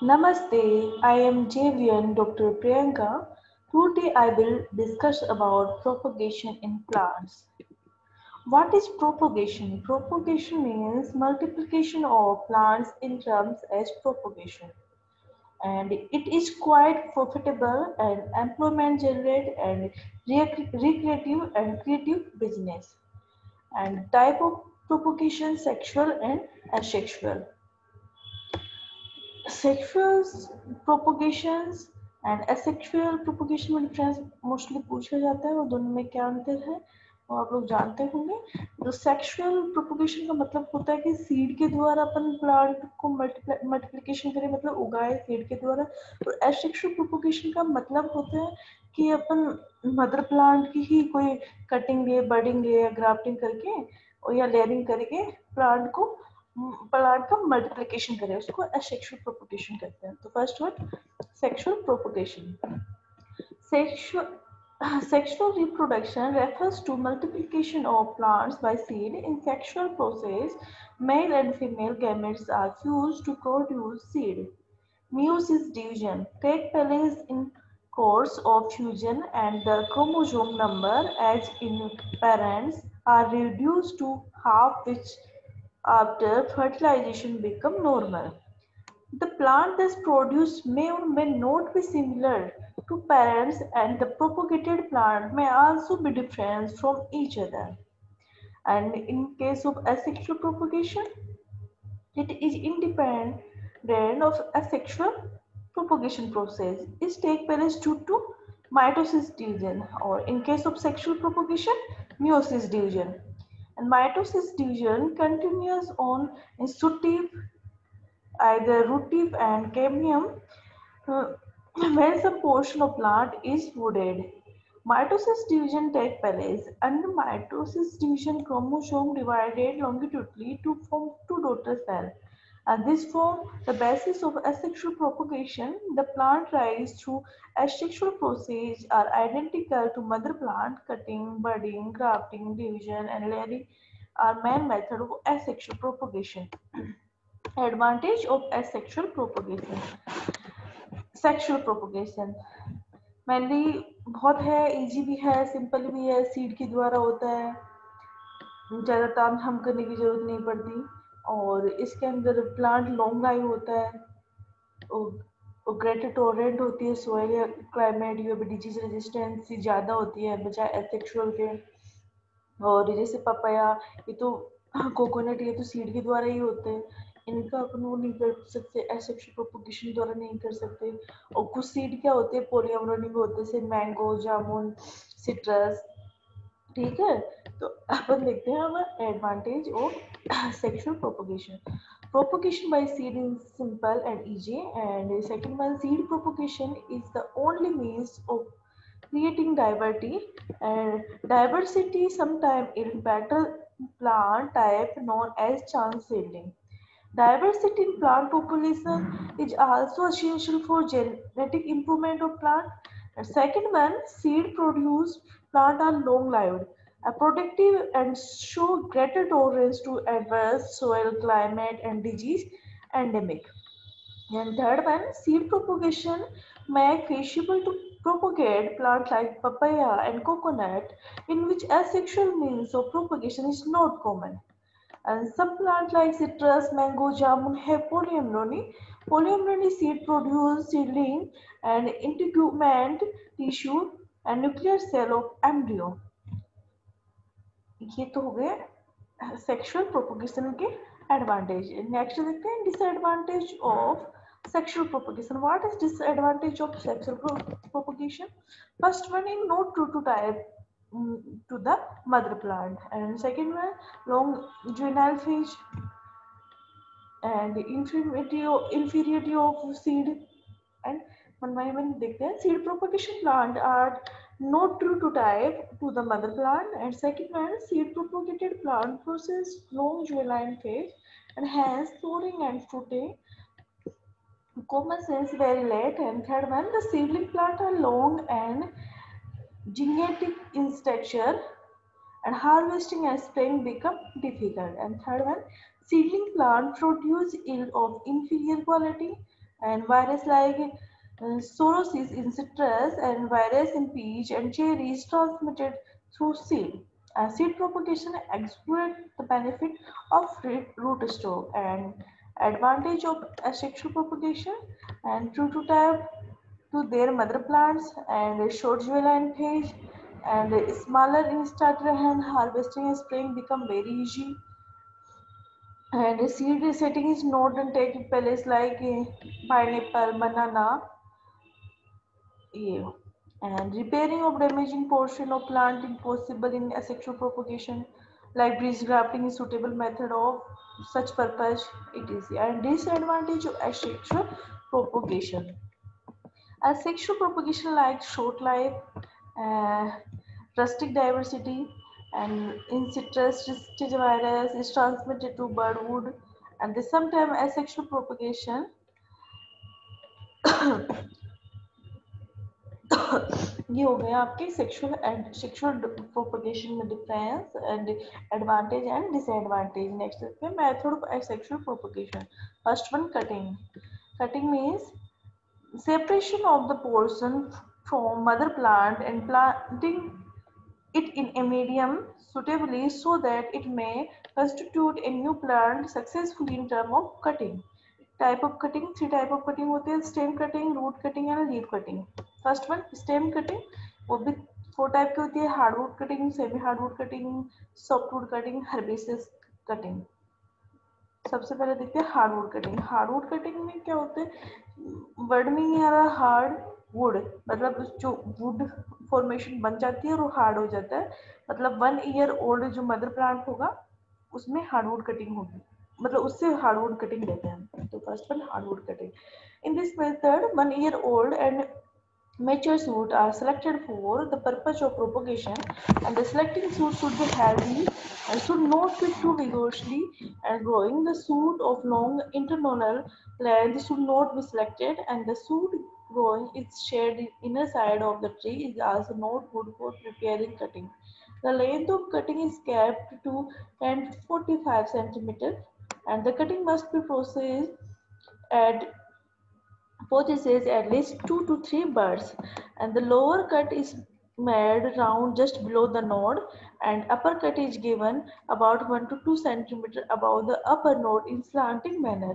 Namaste, I am Javian Dr. Priyanka. Today I will discuss about propagation in plants. What is propagation? Propagation means multiplication of plants in terms as propagation. And it is quite profitable and employment generate and recreative and creative business. And type of propagation sexual and asexual. Sexual propagations and asexual propagation में difference mostly पूछा जाता है और दोनों में क्या अंतर है वो आप लोग जानते होंगे। तो सेक्सुअल प्रोपोगेशन का मतलब होता है कि सीड के द्वारा अपन प्लांट को मल्टीप्लिकेशन करें, मतलब उगाए सीड के द्वारा। और एसेक्सुअल प्रोपोगेशन का मतलब होता है कि अपन मदर प्लांट की ही कोई कटिंग ले, बर्डिंग ले या ग्राफ्टिंग करके और या लेयरिंग करके प्लांट का मल्टीप्लिकेशन करें, उसको एसेक्सुअल प्रोपोगेशन कहते हैं। तो first word sexual propagation. Sexual reproduction refers to multiplication of plants by seed. In sexual process, male and female gametes are fused to produce seed. Meiosis division take place in course of fusion and the chromosome number, as in parents, are reduced to half, which after fertilization become normal. The plant thus produced may or may not be similar to parents, and the propagated plant may also be different from each other. And in case of asexual propagation, it is independent of asexual propagation process. It takes place due to mitosis division, or in case of sexual propagation, meiosis division. And mitosis division continues on in sutive, either rootive and cambium, uh, when some portion of plant is wooded. Mitosis division takes place. Under mitosis division, chromosome divided longitudinally to form two daughter cells, and this form the basis of asexual propagation. The plant rise through asexual process are identical to mother plant. Cutting, budding, grafting, division, and layering are main method of asexual propagation. Advantage of asexual propagation. Sexual propagation mainly बहुत है, easy भी है, simple भी है, seed के द्वारा होता है, ज़्यादा ताम झाम करने की जरूरत नहीं पड़ती और इसके अंदर प्लांट लॉन्ग लाइव होता है और ग्रेटर टॉलरेंट होती है, सोयल या क्लाइमेट या डिजीज रेजिस्टेंस ज़्यादा होती है बजाय एसेक्सुअल के। और जैसे पपाया, ये तो कोकोनट, ये तो सीड के द्वारा ही होते हैं, इनका अपन वो नहीं कर सकते, एसेक्सुअल प्रोपोगेशन द्वारा नहीं कर सकते। और कुछ सीड क्या होते हैं, पॉलीअमरोनिक होते हैं, जैसे मैंगो, जामुन, सिट्रस। ठीक है, तो अपन देखते हैं अब advantage of sexual propagation. Propagation by seed is simple and easy, and second one, seed propagation is the only means of creating diversity, and diversity sometimes in better plant type known as chance seedling. Diversity in plant population is also essential for genetic improvement of plant. And second one, seed produced plant are long-lived, are productive and show greater tolerance to adverse soil, climate, and disease endemic. And third one, seed propagation make feasible to propagate plants like papaya and coconut, in which asexual means of propagation is not common. And some plants like citrus, mango, jamun have polyamrony. Polyamrony seed produce seedling and integument tissue and nuclear cell of embryo. ये तो हो गए sexual propagation के advantage. Next देखते हैं disadvantage of sexual propagation. What is disadvantage of sexual propagation? First one is not true to type to the mother plant, and second one, long juvenile phase and inferiority of seed. And one by one देखते हैं, seed propagation plant are not true to type to the mother plant, and second one, seed propagated plant process long juvenile phase and hence flowering and fruiting common sense very late. And third one, the seedling plant are long and gigantic in stature and harvesting and spraying become difficult. And third one, seedling plant produce yield of inferior quality. And virus like Psoriasis in citrus and virus in peach and cherry is transmitted through seed. Seed propagation exploits the benefit of root stock and advantage of asexual propagation and true to type to their mother plants and short juvenile phase and smaller in starter and harvesting and spraying become very easy and seed setting is not and take place like pineapple, banana, yeah. And repairing of damaging portion of plant impossible in asexual propagation, like bridge grafting is suitable method of such purpose, etc. And disadvantage of asexual propagation. Asexual propagation like short life, uh, rustic diversity, and in citrus stage virus is transmitted to birdwood, and sometimes asexual propagation ये हो गया आपके sexual and sexual propagation में difference and advantage and disadvantage next पे method of sexual propagation first one cutting cutting means separation of the portion from mother plant and planting it in a medium suitably so that it may constitute a new plant successfully in term of cutting. Type of cutting, three type of cutting होते हैं stem cutting, root cutting and leaf cutting. First one stem cutting वो भी four type की होती है hardwood cutting, semi hardwood cutting, softwood cutting, herbaceous cutting. सबसे पहले देखते हैं हार्डवुड कटिंग हार्डवुड कटिंग में क्या होता है वर्ड में ही आ रहा हार्ड वुड मतलब जो वुड फॉर्मेशन बन जाती है और वो हार्ड हो जाता है मतलब 1 ईयर ओल्ड जो मदर प्लांट होगा उसमें हार्डवुड कटिंग होगी मतलब उससे हार्डवुड कटिंग लेते हैं तो first one hardwood cutting in this method 1 year old and mature shoot are selected for the purpose of propagation and the selecting shoot should be healthy and should not be too vigorously and growing. The shoot of long internal length should not be selected and the shoot growing its shade inner side of the tree is also not good for preparing cutting. The length of cutting is kept to 10 to 45 centimeters and the cutting must be processed at possesses at least 2 to 3 buds and the lower cut is made round just below the node and upper cut is given about 1 to 2 centimeter above the upper node in slanting manner.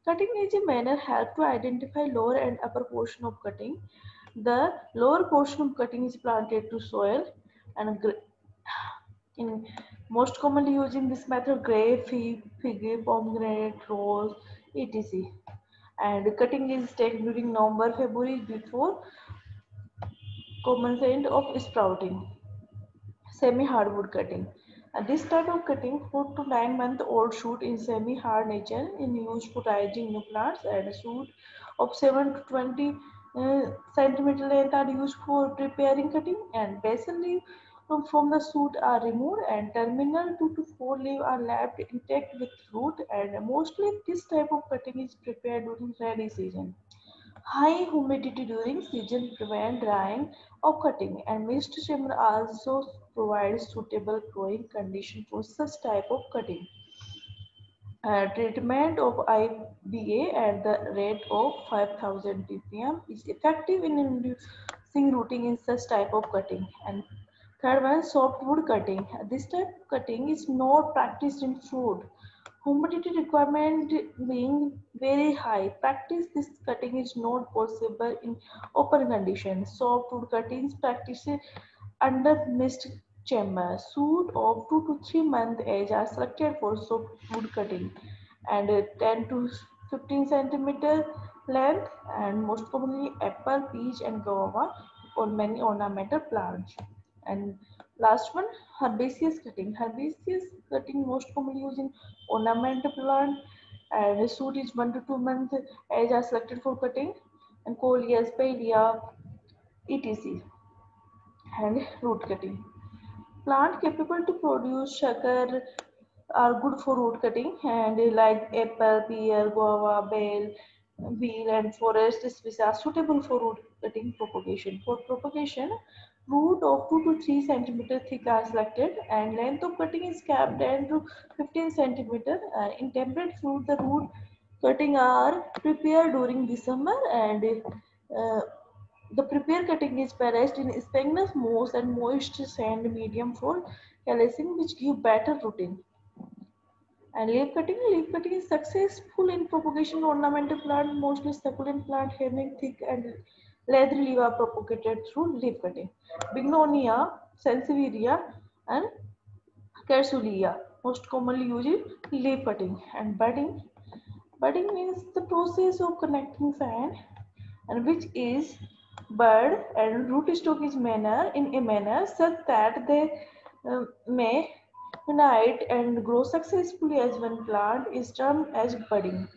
Cutting is a manner help to identify lower and upper portion of cutting. The lower portion of cutting is planted to soil and in most commonly using this method grape, fig, pomegranate, rose, etc and cutting is taken during November, February before commencement of sprouting. Semi-hardwood cutting. This type of cutting 4 to 9-month-old shoot in semi-hard nature in used for raising new plants and a shoot of 7 to 20 centimeter length are used for preparing cutting and basal leaf from the shoot are removed and terminal 2 to 4 leaf are left intact with root and mostly this type of cutting is prepared during rainy season. High humidity during season prevent drying of cutting and mist shimmer also provides suitable growing condition for such type of cutting. Treatment of IBA at the rate of 5000 ppm is effective in inducing rooting in such type of cutting. And third one, softwood cutting. This type of cutting is not practiced in fruit. Humidity requirement being very high, practice this cutting is not possible in open conditions. Softwood cuttings practiced under mist chamber. Shoot of 2 to 3 month age are selected for softwood cutting and 10 to 15 centimeter length and most commonly apple, peach and guava or many ornamental plants. And last one, herbaceous cutting. Herbaceous cutting most commonly used in ornamental plant and the shoot is 1 to 2 months age are selected for cutting and coleus, paelia, etc. and root cutting. Plant capable to produce sugar are good for root cutting and like apple, pear, guava, bell, wheel and forest species are suitable for root cutting propagation. For propagation, root of 2 to 3 centimeter thick are selected and length of cutting is capped 10 to 15 centimeter. In temperate fruit, the root Cutting are prepared during the summer, and the prepare cutting is placed in sphagnous moss and moist sand medium for calcing, which give better rooting. And leaf cutting is successful in propagation ornamental plant, mostly succulent plant having thick and leathery leaf are propagated through leaf cutting. Bignonia, Sansevieria, and Querculia most commonly used in leaf cutting. And budding. Budding means the process of connecting sand, and which is bud and root stock is manner in a manner such that they may unite and grow successfully as one plant is termed as budding.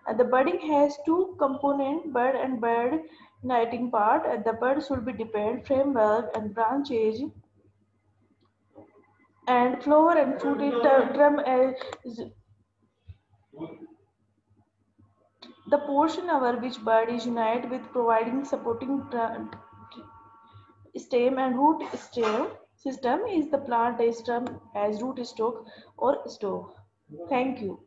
And the budding has two components, bud and bud uniting part, and the bud should be dependent framework and branches and flower and fruit term as the portion over which bud is united with providing supporting stem and root stem system is the plant is termed as root stock or stalk. Thank you.